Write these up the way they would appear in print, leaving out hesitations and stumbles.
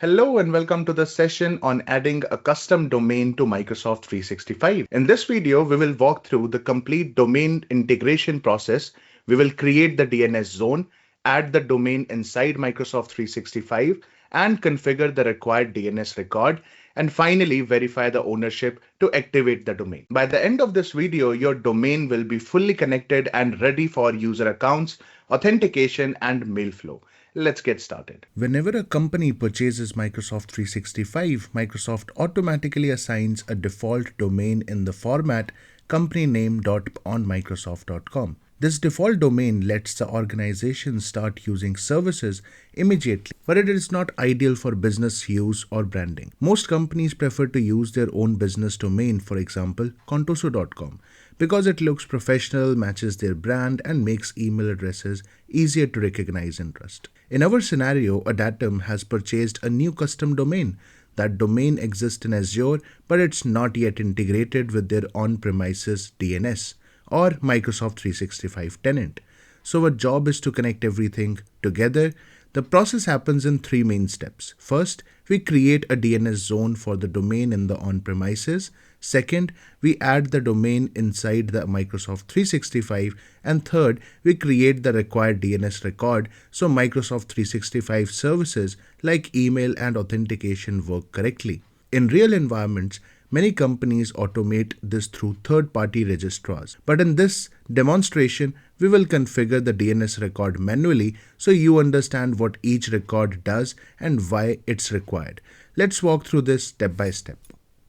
Hello and welcome to the session on adding a custom domain to Microsoft 365. In this video, we will walk through the complete domain integration process. We will create the DNS zone, add the domain inside Microsoft 365, and configure the required DNS record, and finally verify the ownership to activate the domain. By the end of this video, your domain will be fully connected and ready for user accounts, authentication, and mail flow. Let's get started. Whenever a company purchases Microsoft 365, Microsoft automatically assigns a default domain in the format companyname.onmicrosoft.com. This default domain lets the organization start using services immediately, but it is not ideal for business use or branding. Most companies prefer to use their own business domain, for example, contoso.com, because it looks professional, matches their brand, and makes email addresses easier to recognize and trust. In our scenario, Adatum has purchased a new custom domain. That domain exists in Azure, but it's not yet integrated with their on-premises DNS or Microsoft 365 tenant. So our job is to connect everything together. The process happens in three main steps. First, we create a DNS zone for the domain in the on-premises. Second, we add the domain inside the Microsoft 365. And third, we create the required DNS record so Microsoft 365 services like email and authentication work correctly. In real environments, many companies automate this through third-party registrars. But in this demonstration, we will configure the DNS record manually so you understand what each record does and why it's required. Let's walk through this step by step.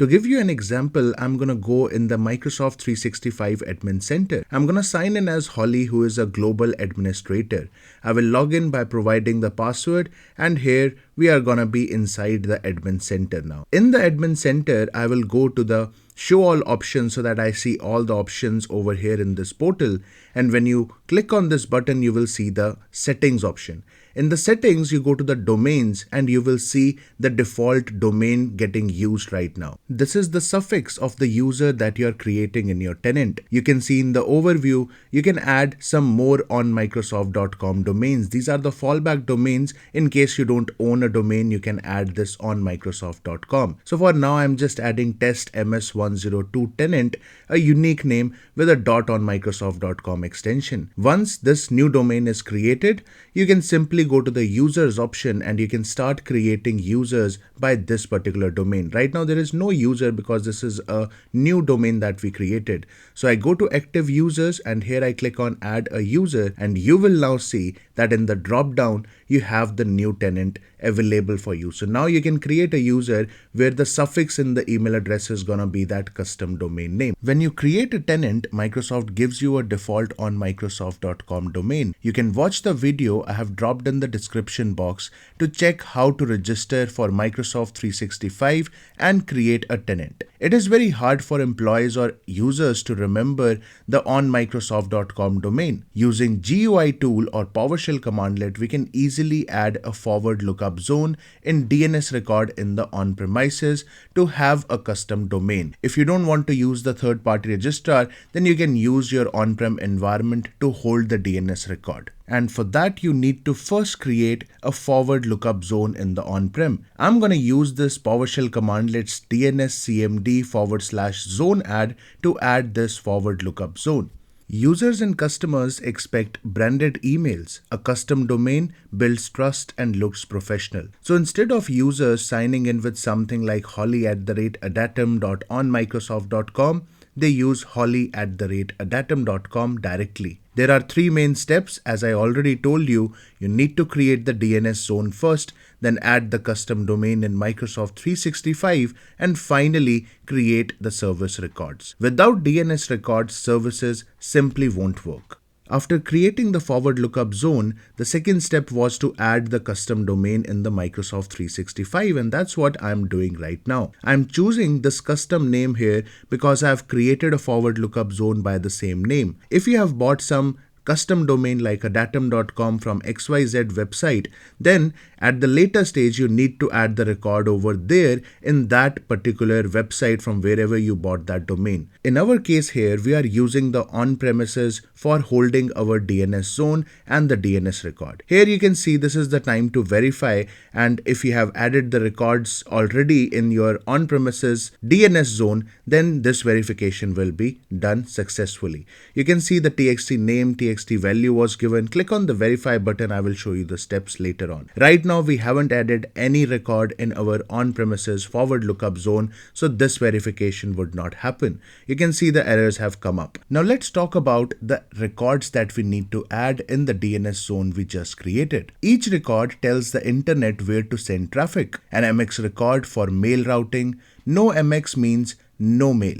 To give you an example, I'm going to go in the Microsoft 365 Admin Center. I'm going to sign in as Holly, who is a global administrator. I will log in by providing the password, and here we are going to be inside the Admin Center now. In the Admin Center, I will go to the Show All options so that I see all the options over here in this portal. And when you click on this button, you will see the Settings option. In the settings, you go to the domains and you will see the default domain getting used right now. This is the suffix of the user that you're creating in your tenant. You can see in the overview, you can add some more on Microsoft.com domains. These are the fallback domains. In case you don't own a domain, you can add this on Microsoft.com. So for now, I'm just adding test ms102 tenant, a unique name with a .on Microsoft.com extension. Once this new domain is created, you can simply go to the users option and you can start creating users by this particular domain. Right now there is no user because this is a new domain that we created. So I go to active users and here I click on add a user, and you will now see that in the drop down you have the new tenant available for you. So now you can create a user where the suffix in the email address is gonna be that custom domain name. When you create a tenant, Microsoft gives you a default on Microsoft.com domain. You can watch the video I have dropped in the description box to check how to register for Microsoft 365 and create a tenant. It is very hard for employees or users to remember the onmicrosoft.com domain. Using GUI tool or PowerShell commandlet, we can easily add a forward lookup zone in DNS record in the on-premises to have a custom domain. If you don't want to use the third-party registrar, then you can use your on-prem environment to hold the DNS record. And for that, you need to first create a forward lookup zone in the on-prem. I'm going to use this PowerShell commandlet's DNSCMD/zone add to add this forward lookup zone. Users and customers expect branded emails. A custom domain builds trust and looks professional. So instead of users signing in with something like holly@adatum.onmicrosoft.com, they use holly@adatum.com directly. There are three main steps. As I already told you, you need to create the DNS zone first, then add the custom domain in Microsoft 365, and finally create the service records. Without DNS records, services simply won't work. After creating the forward lookup zone, the second step was to add the custom domain in the Microsoft 365, and that's what I'm doing right now. I'm choosing this custom name here because I've created a forward lookup zone by the same name. If you have bought some custom domain like a datum.com from XYZ website, then at the later stage you need to add the record over there in that particular website from wherever you bought that domain. In our case here, we are using the on-premises for holding our DNS zone and the DNS record. Here you can see this is the time to verify, and if you have added the records already in your on-premises DNS zone, then this verification will be done successfully. You can see the txt name, txt value was given. Click on the verify button. I will show you the steps later on. Right now we haven't added any record in our on-premises forward lookup zone, so this verification would not happen. You can see the errors have come up. Now let's talk about the records that we need to add in the DNS zone we just created. Each record tells the internet where to send traffic. An MX record for mail routing. No MX means no mail.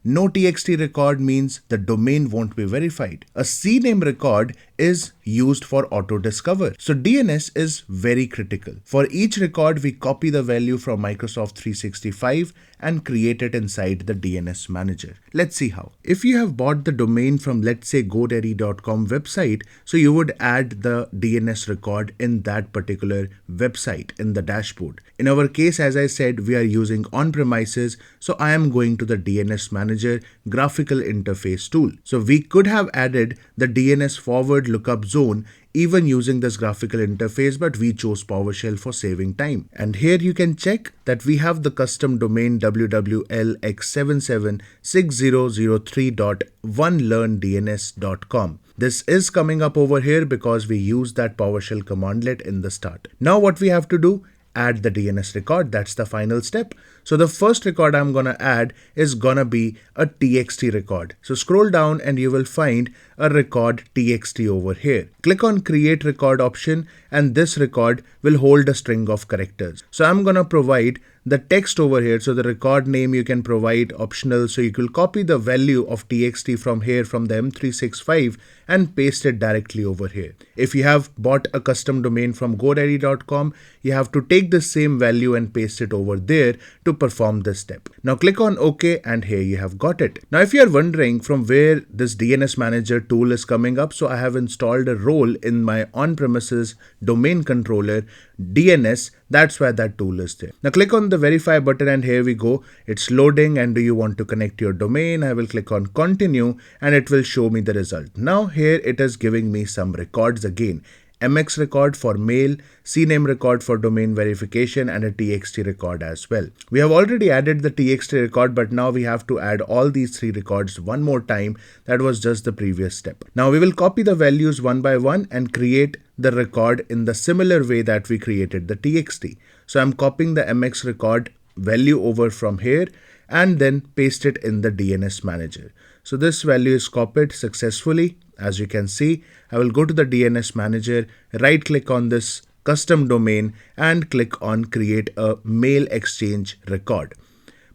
No TXT record means the domain won't be verified. A CNAME record is used for Autodiscover. So DNS is very critical. For each record, we copy the value from Microsoft 365 and create it inside the DNS manager. Let's see how. If you have bought the domain from, let's say, godaddy.com website, so you would add the DNS record in that particular website in the dashboard. In our case, as I said, we are using on-premises, so I am going to the DNS manager graphical interface tool. So we could have added the DNS forward lookup zone even using this graphical interface, but we chose PowerShell for saving time. And here you can check that we have the custom domain www.x776003.1learndns.com. This is coming up over here because we use that PowerShell commandlet in the start. Now what we have to do, add the DNS record. That's the final step. So the first record I'm gonna add is gonna be a TXT record. So scroll down and you will find a record TXT over here. Click on create record option and this record will hold a string of characters. So I'm gonna provide the text over here. So the record name you can provide optional. So you will copy the value of TXT from here from the M365 and paste it directly over here. If you have bought a custom domain from godaddy.com, you have to take the same value and paste it over there to perform this step. Now click on OK and here you have got it. Now if you are wondering from where this DNS manager tool is coming up, so I have installed a role in my on-premises domain controller DNS. That's why that tool is there. Now click on the verify button and here we go. It's loading and do you want to connect your domain? I will click on continue and it will show me the result. Now here it is giving me some records again. MX record for mail, CNAME record for domain verification and a TXT record as well. We have already added the TXT record, but now we have to add all these three records one more time. That was just the previous step. Now we will copy the values one by one and create the record in the similar way that we created the TXT. So I'm copying the MX record value over from here and then paste it in the DNS manager. So this value is copied successfully. As you can see, I will go to the DNS manager, right click on this custom domain and click on create a mail exchange record.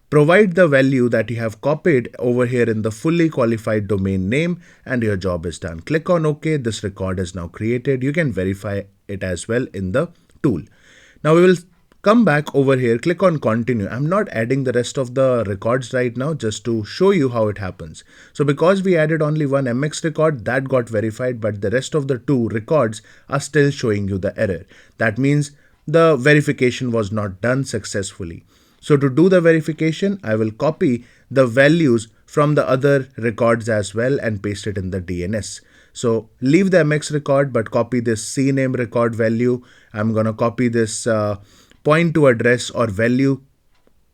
Provide the value that you have copied over here in the fully qualified domain name and your job is done. Click on OK. This record is now created. You can verify it as well in the tool. Now we will come back over here, click on continue. I'm not adding the rest of the records right now just to show you how it happens. So because we added only one MX record that got verified, but the rest of the two records are still showing you the error. That means the verification was not done successfully. So to do the verification, I will copy the values from the other records as well and paste it in the DNS. So leave the MX record, but copy this CNAME record value. I'm going to copy this point to address or value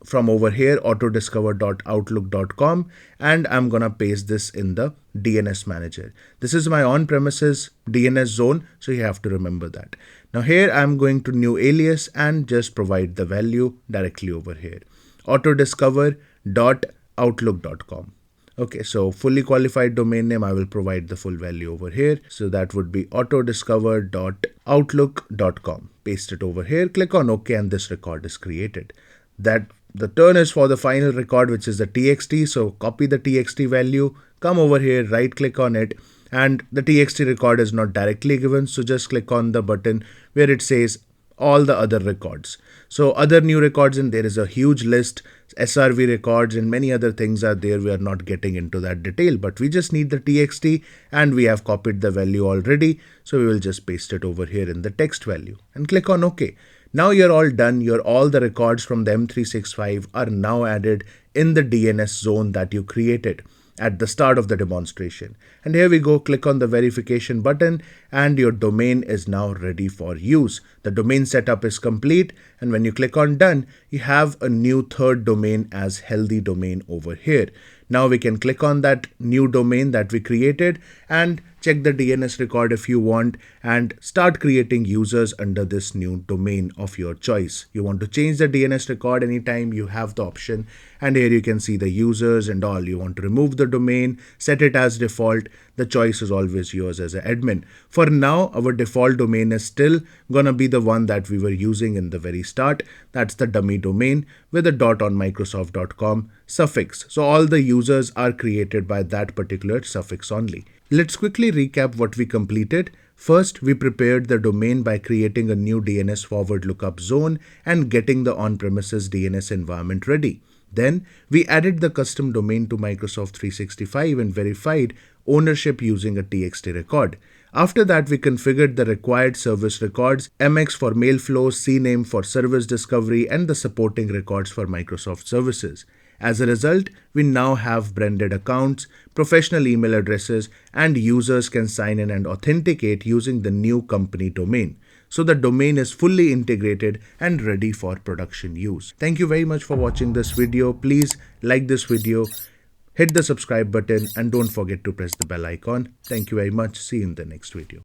from over here, autodiscover.outlook.com, and I'm going to paste this in the DNS manager. This is my on-premises DNS zone, so you have to remember that. Now here I'm going to new alias and just provide the value directly over here, autodiscover.outlook.com. Okay, so fully qualified domain name, I will provide the full value over here. So that would be autodiscover.outlook.com. Paste it over here, click on OK, and this record is created. That the turn is for the final record, which is the TXT. So copy the TXT value, come over here, right click on it, and the TXT record is not directly given. So just click on the button where it says all the other records. So other new records, and there is a huge list, SRV records and many other things are there. We are not getting into that detail, but we just need the txt, and we have copied the value already. So we will just paste it over here in the text value and click on OK. Now you're all done. All the records from the M365 are now added in the DNS zone that you created at the start of the demonstration. And here we go, click on the verification button and your domain is now ready for use. The domain setup is complete, and when you click on done, you have a new third domain as healthy domain over here. Now we can click on that new domain that we created and check the DNS record if you want and start creating users under this new domain of your choice. You want to change the DNS record anytime, you have the option, and here you can see the users and all. You want to remove the domain, set it as default. The choice is always yours as an admin. For now, our default domain is still gonna be the one that we were using in the very start. That's the dummy domain with a .on Microsoft.com suffix. So all the users are created by that particular suffix only. Let's quickly recap what we completed. First, we prepared the domain by creating a new DNS forward lookup zone and getting the on-premises DNS environment ready. Then, we added the custom domain to Microsoft 365 and verified ownership using a TXT record. After that, we configured the required service records, MX for mail flows, CNAME for service discovery, and the supporting records for Microsoft services. As a result, we now have branded accounts, professional email addresses, and users can sign in and authenticate using the new company domain. So the domain is fully integrated and ready for production use. Thank you very much for watching this video. Please like this video, hit the subscribe button, and don't forget to press the bell icon. Thank you very much. See you in the next video.